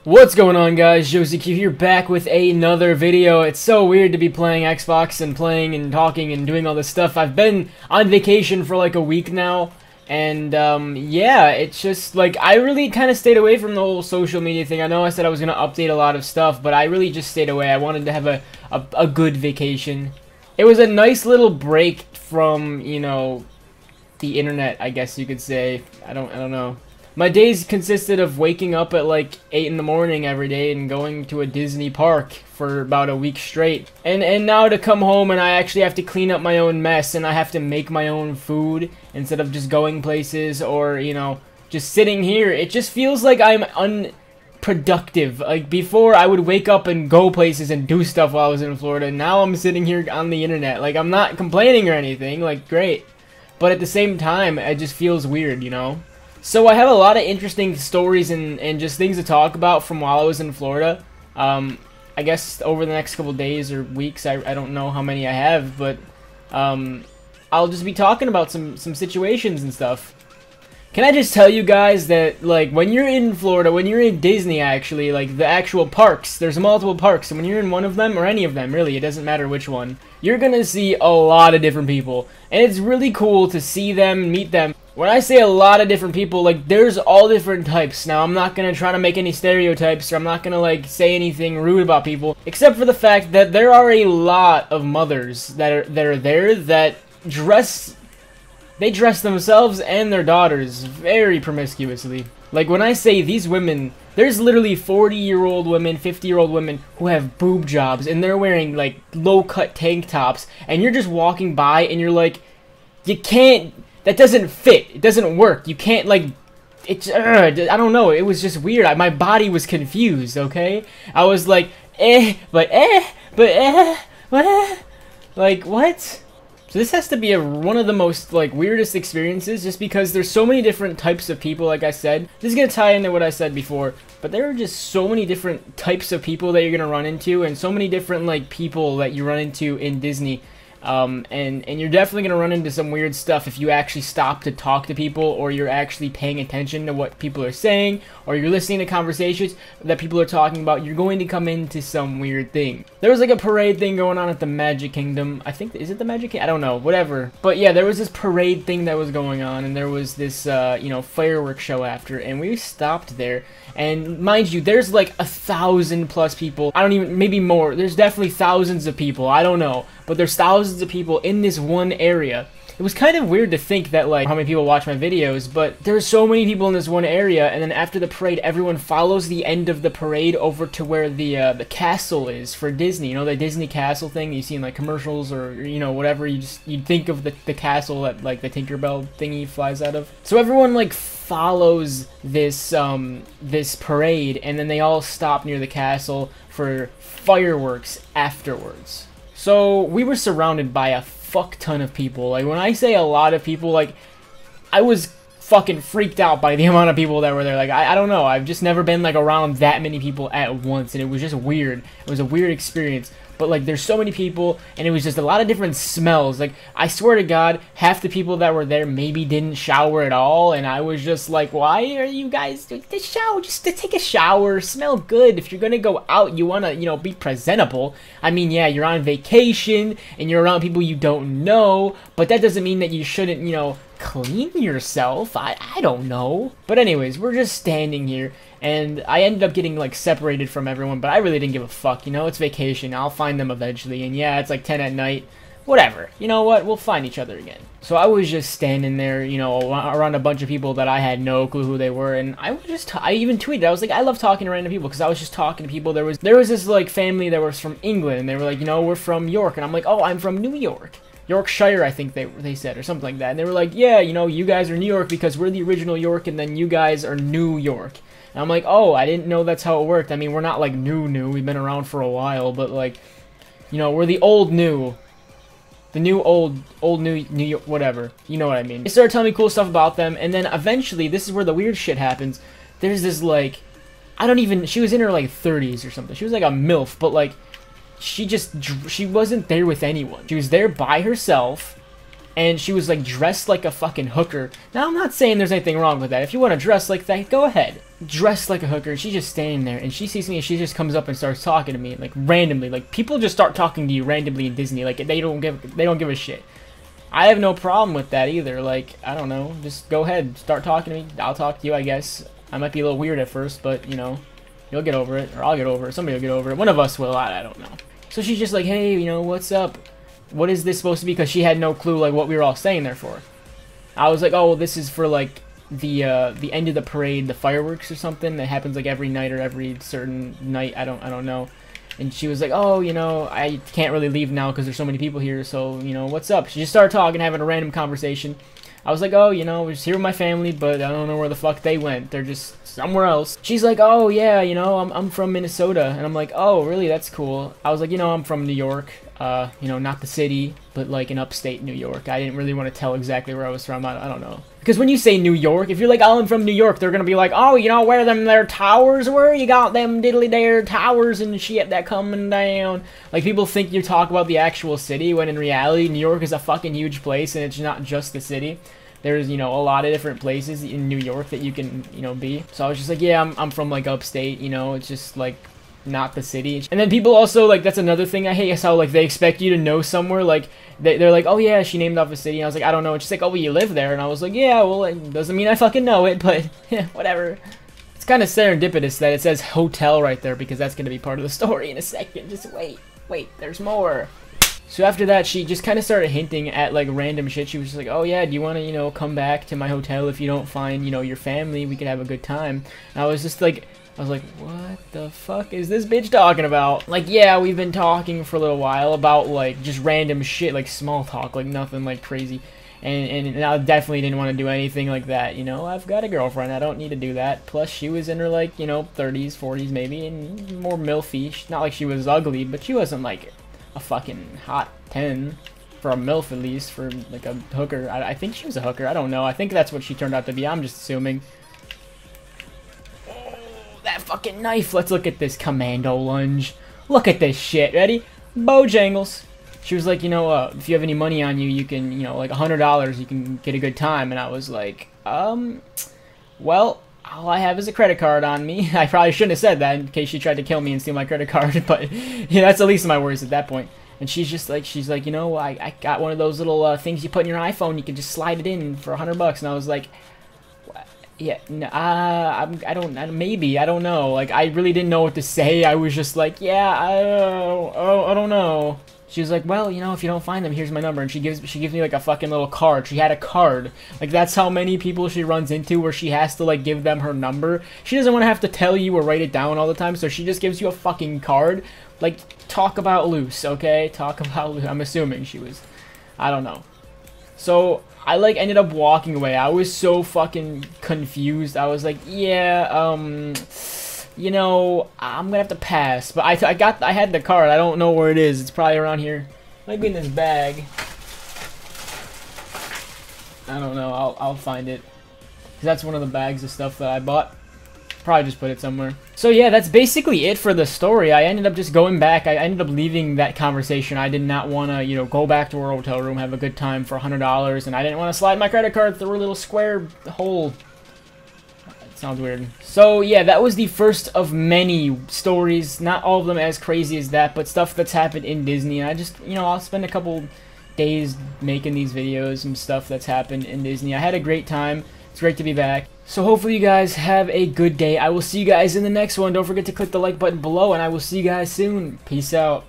What's going on, guys? Josie Q here, back with another video. It's so weird to be playing Xbox and playing and talking and doing all this stuff. I've been on vacation for like a week now, and yeah, it's just like I really kind of stayed away from the whole social media thing. I know I said I was gonna update a lot of stuff, but I really just stayed away. I wanted to have a good vacation. It was a nice little break from, you know, the internet, I guess you could say. I don't know. My days consisted of waking up at like 8 in the morning every day and going to a Disney park for about a week straight. And now to come home and I actually have to clean up my own mess and I have to make my own food instead of just going places or, you know, just sitting here. It just feels like I'm unproductive. Like before I would wake up and go places and do stuff while I was in Florida. Now I'm sitting here on the internet. Like I'm not complaining or anything, like great. But at the same time, it just feels weird, you know? So I have a lot of interesting stories and just things to talk about from while I was in Florida. I guess over the next couple days or weeks, I don't know how many I have, but I'll just be talking about some situations and stuff. Can I just tell you guys that, like, when you're in Florida, when you're in Disney, actually, like, the actual parks, there's multiple parks, and when you're in one of them, or any of them, really, it doesn't matter which one, you're gonna see a lot of different people, and it's really cool to see them, meet them. When I say a lot of different people, like, there's all different types. Now, I'm not gonna try to make any stereotypes, or I'm not gonna, like, say anything rude about people, except for the fact that there are a lot of mothers that are there that dress themselves and their daughters very promiscuously. Like, when I say these women, there's literally 40-year-old women, 50-year-old women who have boob jobs, and they're wearing, like, low-cut tank tops, and you're just walking by, and you're like, you can't, that doesn't fit, it doesn't work, you can't, like, it's, I don't know, it was just weird, my body was confused, okay? I was like, but what? Like, what? So this has to be one of the most, like, weirdest experiences, just because there's so many different types of people, like I said. This is going to tie into what I said before, but there are just so many different types of people that you're going to run into, and so many different, like, people that you run into in Disney. And you're definitely going to run into some weird stuff if you actually stop to talk to people, or you're actually paying attention to what people are saying, or you're listening to conversations that people are talking about. You're going to come into some weird thing. There was like a parade thing going on at the Magic Kingdom. I think, is it the Magic Kingdom? I don't know, whatever. But yeah, there was this parade thing that was going on, and there was this, you know, fireworks show after, and we stopped there. And mind you, there's like 1,000+ people. I don't even, maybe more. There's definitely thousands of people. I don't know. But there's thousands of people in this one area. It was kind of weird to think that, like, how many people watch my videos, but there's so many people in this one area, and then after the parade, everyone follows the end of the parade over to where the castle is for Disney. You know, the Disney castle thing you see in, like, commercials or, you know, whatever. You'd think of the castle that, like, the Tinkerbell thingy flies out of. So everyone, like, follows this this parade, and then they all stop near the castle for fireworks afterwards. So we were surrounded by a fuck ton of people. Like, when I say a lot of people, like, I was fucking freaked out by the amount of people that were there. Like, I don't know, I've just never been, like, around that many people at once, and it was just weird. It was a weird experience. But, like, there's so many people, and it was just a lot of different smells. Like, I swear to God, half the people that were there maybe didn't shower at all, and I was just like, why are you guys doing this shower? Just to take a shower, smell good. If you're gonna go out, you wanna, you know, be presentable. I mean, yeah, you're on vacation, and you're around people you don't know, but that doesn't mean that you shouldn't, you know, clean yourself. I don't know. But anyways, we're just standing here, and I ended up getting, like, separated from everyone, but I really didn't give a fuck, you know, it's vacation, I'll find them eventually, and yeah, it's like 10 at night, whatever, you know what, we'll find each other again. So I was just standing there, you know, around a bunch of people that I had no clue who they were, and I was just, I even tweeted, I was like, I love talking to random people, because I was just talking to people. There was this, like, family that was from England, and they were like, you know, we're from York, and I'm like, oh, I'm from New York. Yorkshire, I think they said, or something like that. And they were like, yeah, you know, you guys are New York because we're the original York, and then you guys are New York. And I'm like, oh, I didn't know that's how it worked. I mean, we're not, like, new. We've been around for a while, but, like, you know, we're the old new. The new old New York, whatever. You know what I mean. They started telling me cool stuff about them, and then eventually, this is where the weird shit happens. There's this, like, she was in her, like, 30s or something. She was, like, a Milf, but, like, she wasn't there with anyone. She was there by herself, and she was like dressed like a fucking hooker. Now I'm not saying there's anything wrong with that. If you want to dress like that, go ahead. Dressed like a hooker, and she's just standing there, and she sees me, and she just comes up and starts talking to me, like randomly. Like people just start talking to you randomly in Disney, like they don't give a shit. I have no problem with that either. Like, I don't know, just go ahead, start talking to me. I'll talk to you, I guess. I might be a little weird at first, but you know, you'll get over it, or I'll get over it. Somebody will get over it. One of us will. I don't know. So she's just like, hey, you know, what's up? What is this supposed to be? Because she had no clue like what we were all staying there for. I was like, oh, well, this is for like the end of the parade, the fireworks or something that happens like every night or every certain night. I don't know. And she was like, oh, you know, I can't really leave now because there's so many people here. So you know, what's up? She just started talking, having a random conversation. I was like, oh, you know, we're just here with my family, but I don't know where the fuck they went. They're just somewhere else. She's like, oh, yeah, you know, I'm from Minnesota. And I'm like, oh, really? That's cool. I was like, you know, I'm from New York. You know, not the city, but like in upstate New York. I didn't really want to tell exactly where I was from. I don't know. Because when you say New York, if you're like, oh, I'm from New York, they're going to be like, oh, you know, where them there towers were? You got them diddly-dare towers and shit that coming down. Like, people think you talk about the actual city, when in reality, New York is a fucking huge place, and it's not just the city. There's, you know, a lot of different places in New York that you can, you know, be. So I was just like, yeah, I'm from, like, upstate, you know, it's just, like, not the city. And then people also, like, that's another thing I hate, is how, like, they expect you to know somewhere. Like, they're like, oh, yeah, she named off a city. And I was like, I don't know. And she's like, oh, well, you live there. And I was like, yeah, well, it doesn't mean I fucking know it, but, yeah, whatever. It's kind of serendipitous that it says hotel right there, because that's going to be part of the story in a second. Just wait, there's more. So after that, she just kind of started hinting at, like, random shit. She was just like, oh, yeah, do you want to, you know, come back to my hotel if you don't find, you know, your family? We could have a good time. And I was just like, what the fuck is this bitch talking about? Like, yeah, we've been talking for a little while about, like, just random shit, like, small talk, like, nothing, like, crazy. And I definitely didn't want to do anything like that, you know? I've got a girlfriend, I don't need to do that. Plus, she was in her, like, you know, 30s, 40s, maybe, and more milfy. Not like she was ugly, but she wasn't, like, a fucking hot 10 for a milf, at least, for like a hooker. I think she was a hooker. I don't know. I think that's what she turned out to be. I'm just assuming. Oh, that fucking knife. Let's look at this commando lunge. Look at this shit. Ready? Bojangles. She was like, you know, if you have any money on you, you can, you know, like $100, you can get a good time. And I was like, well, all I have is a credit card on me. I probably shouldn't have said that in case she tried to kill me and steal my credit card, but yeah, that's the least of my worries at that point. And she's like, you know, I got one of those little things you put in your iPhone. You can just slide it in for $100. And I was like, yeah, no, I don't know. Like, I really didn't know what to say. I was just like, yeah, I don't know. She was like, well, you know, if you don't find them, here's my number. And she gives me like a fucking little card. She had a card. Like, that's how many people she runs into, where she has to like give them her number. She doesn't want to have to tell you or write it down all the time, so she just gives you a fucking card. Like, talk about loose, okay? Talk about loose. I'm assuming she was, I don't know. So I like ended up walking away. I was so fucking confused. I was like, yeah, you know, I'm gonna have to pass. But I had the card. I don't know where it is. It's probably around here. Might be in this bag. I don't know. I'll find it. 'Cause that's one of the bags of stuff that I bought. Probably just put it somewhere. So yeah, that's basically it for the story. I ended up just going back. I ended up leaving that conversation. I did not want to, you know, go back to our hotel room, have a good time for $100, and I didn't want to slide my credit card through a little square hole. Sounds weird. So yeah, that was the first of many stories. Not all of them as crazy as that, but stuff that's happened in Disney. And I just, you know, I'll spend a couple days making these videos and stuff that's happened in Disney. I had a great time. It's great to be back. So hopefully you guys have a good day. I will see you guys in the next one. Don't forget to click the like button below, and I will see you guys soon. Peace out.